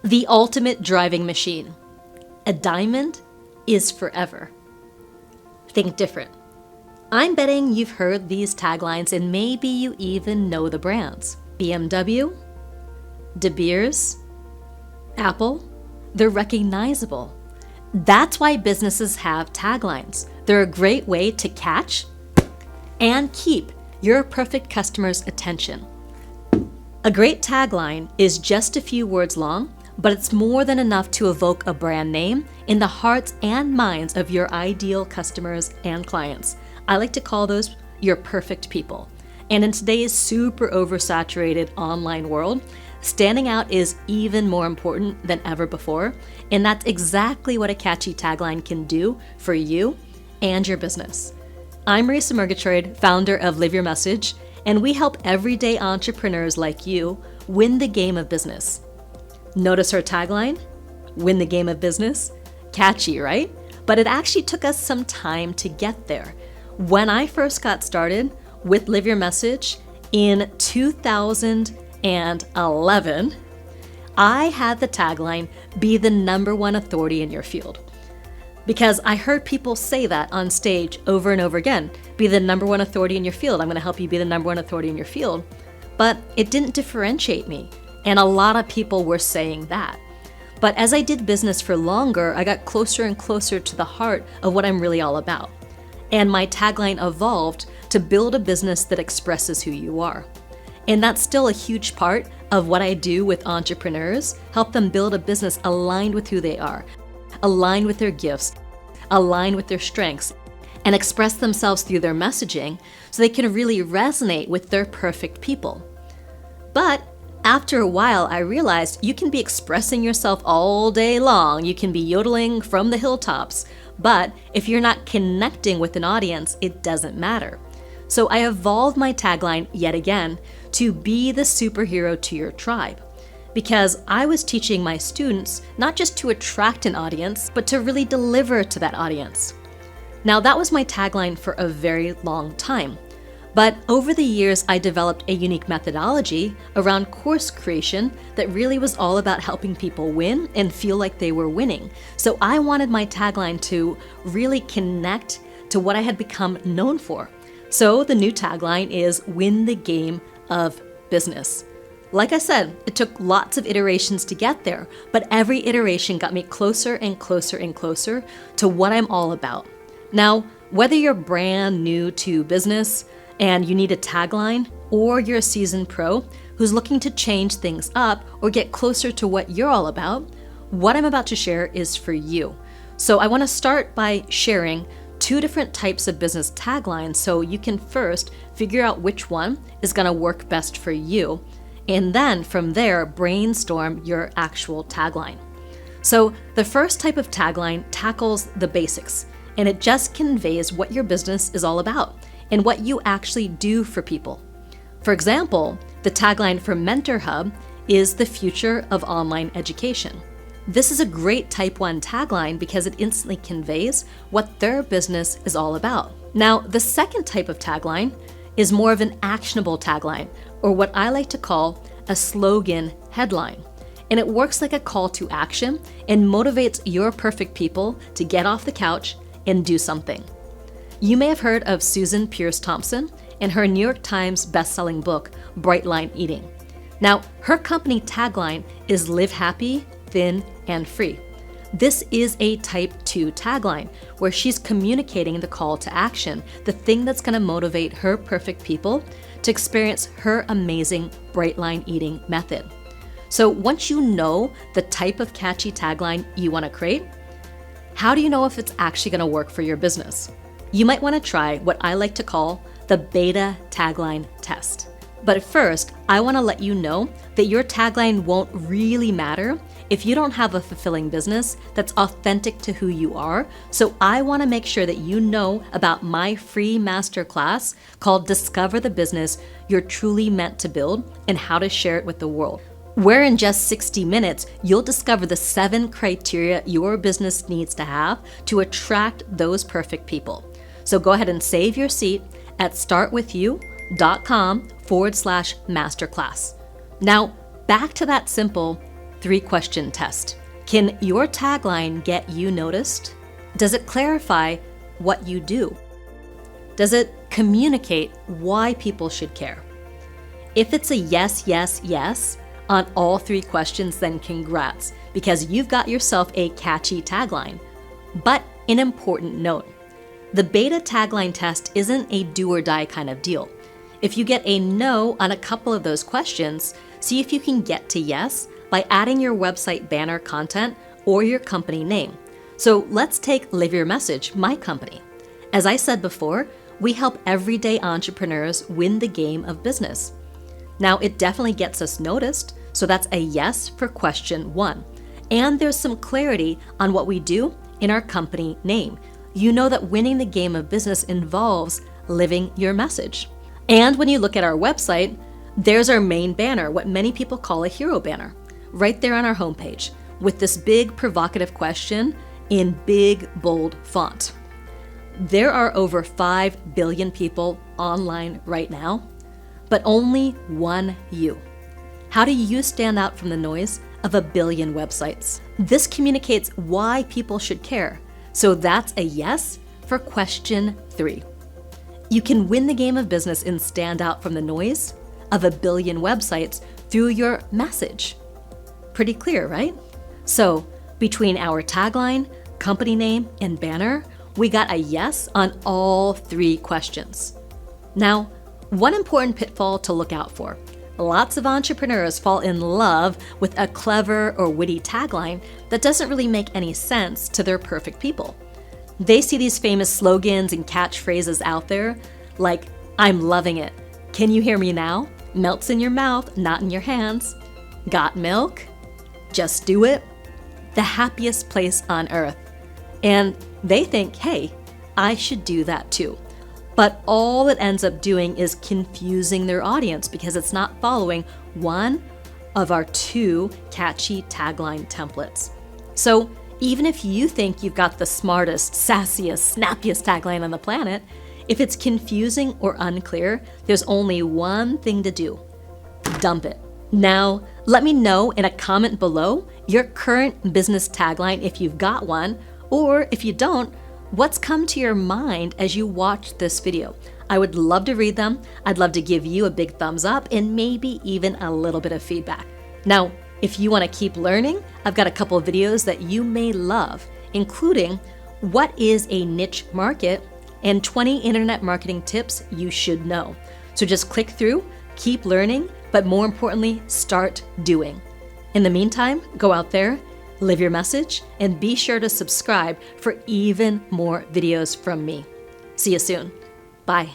The ultimate driving machine. A diamond is forever. Think different. I'm betting you've heard these taglines and maybe you even know the brands. BMW, De Beers, Apple, they're recognizable. That's why businesses have taglines. They're a great way to catch and keep your perfect customer's attention. A great tagline is just a few words long, but it's more than enough to evoke a brand name in the hearts and minds of your ideal customers and clients. I like to call those your perfect people. And in today's super oversaturated online world, standing out is even more important than ever before. And that's exactly what a catchy tagline can do for you and your business. I'm Marisa Murgatroyd, founder of Live Your Message, and we help everyday entrepreneurs like you win the game of business. Notice her tagline? Win the game of business? Catchy, right? But it actually took us some time to get there. When I first got started with Live Your Message in 2011, I had the tagline, be the #1 authority in your field. Because I heard people say that on stage over and over again, be the #1 authority in your field. I'm gonna help you be the #1 authority in your field. But it didn't differentiate me. And a lot of people were saying that. But as I did business for longer, I got closer and closer to the heart of what I'm really all about. And my tagline evolved to build a business that expresses who you are. And that's still a huge part of what I do with entrepreneurs, help them build a business aligned with who they are, aligned with their gifts, aligned with their strengths, and express themselves through their messaging so they can really resonate with their perfect people. But after a while, I realized you can be expressing yourself all day long. You can be yodeling from the hilltops, but if you're not connecting with an audience, it doesn't matter. So I evolved my tagline yet again to be the superhero to your tribe, because I was teaching my students not just to attract an audience, but to really deliver to that audience. Now that was my tagline for a very long time. But over the years, I developed a unique methodology around course creation that really was all about helping people win and feel like they were winning. So I wanted my tagline to really connect to what I had become known for. So the new tagline is win the game of business. Like I said, it took lots of iterations to get there, but every iteration got me closer and closer and closer to what I'm all about. Now, whether you're brand new to business, and you need a tagline, or you're a seasoned pro who's looking to change things up or get closer to what you're all about, what I'm about to share is for you. So I want to start by sharing 2 different types of business taglines so you can first figure out which one is going to work best for you, and then from there brainstorm your actual tagline. So the first type of tagline tackles the basics, and it just conveys what your business is all about and what you actually do for people. For example, the tagline for Mentor Hub is the future of online education. This is a great type 1 tagline because it instantly conveys what their business is all about. Now, the second type of tagline is more of an actionable tagline, or what I like to call a slogan headline. And it works like a call to action and motivates your perfect people to get off the couch and do something. You may have heard of Susan Pierce Thompson and her New York Times best-selling book, Bright Line Eating. Now, her company tagline is Live Happy, Thin, and Free. This is a type 2 tagline where she's communicating the call to action, the thing that's going to motivate her perfect people to experience her amazing Bright Line Eating method. So once you know the type of catchy tagline you want to create, how do you know if it's actually going to work for your business? You might want to try what I like to call the beta tagline test. But first, I want to let you know that your tagline won't really matter if you don't have a fulfilling business that's authentic to who you are. So I want to make sure that you know about my free masterclass called Discover the Business You're Truly Meant to Build and How to Share It with the World, where in just 60 minutes, you'll discover the 7 criteria your business needs to have to attract those perfect people. So go ahead and save your seat at startwithyou.com/masterclass. Now, back to that simple 3-question test. Can your tagline get you noticed? Does it clarify what you do? Does it communicate why people should care? If it's a yes, yes, yes on all 3 questions, then congrats, because you've got yourself a catchy tagline. But an important note, the beta tagline test isn't a do or die kind of deal. If you get a no on a couple of those questions, see if you can get to yes by adding your website banner content or your company name. So let's take Live Your Message, my company. As I said before, we help everyday entrepreneurs win the game of business. Now, it definitely gets us noticed, so that's a yes for question 1. And there's some clarity on what we do in our company name. You know that winning the game of business involves living your message. And when you look at our website, there's our main banner, what many people call a hero banner, right there on our homepage, with this big provocative question in big, bold font. There are over 5 billion people online right now, but only one you. How do you stand out from the noise of a billion websites? This communicates why people should care. So that's a yes for question 3. You can win the game of business and stand out from the noise of a billion websites through your message. Pretty clear, right? So between our tagline, company name, and banner, we got a yes on all 3 questions. Now, one important pitfall to look out for. Lots of entrepreneurs fall in love with a clever or witty tagline that doesn't really make any sense to their perfect people. They see these famous slogans and catchphrases out there like, I'm loving it, can you hear me now? Melts in your mouth, not in your hands. Got milk? Just do it. The happiest place on earth. And they think, hey, I should do that too. But all it ends up doing is confusing their audience because it's not following one of our 2 catchy tagline templates. So even if you think you've got the smartest, sassiest, snappiest tagline on the planet, if it's confusing or unclear, there's only one thing to do: dump it. Now, let me know in a comment below your current business tagline if you've got one, or if you don't, what's come to your mind as you watch this video. I would love to read them. I'd love to give you a big thumbs up and maybe even a little bit of feedback. Now, if you want to keep learning, I've got a couple of videos that you may love, including what is a niche market and 20 internet marketing tips you should know. So just click through, keep learning, but more importantly, start doing. In the meantime, go out there, live your message, and be sure to subscribe for even more videos from me. See you soon. Bye.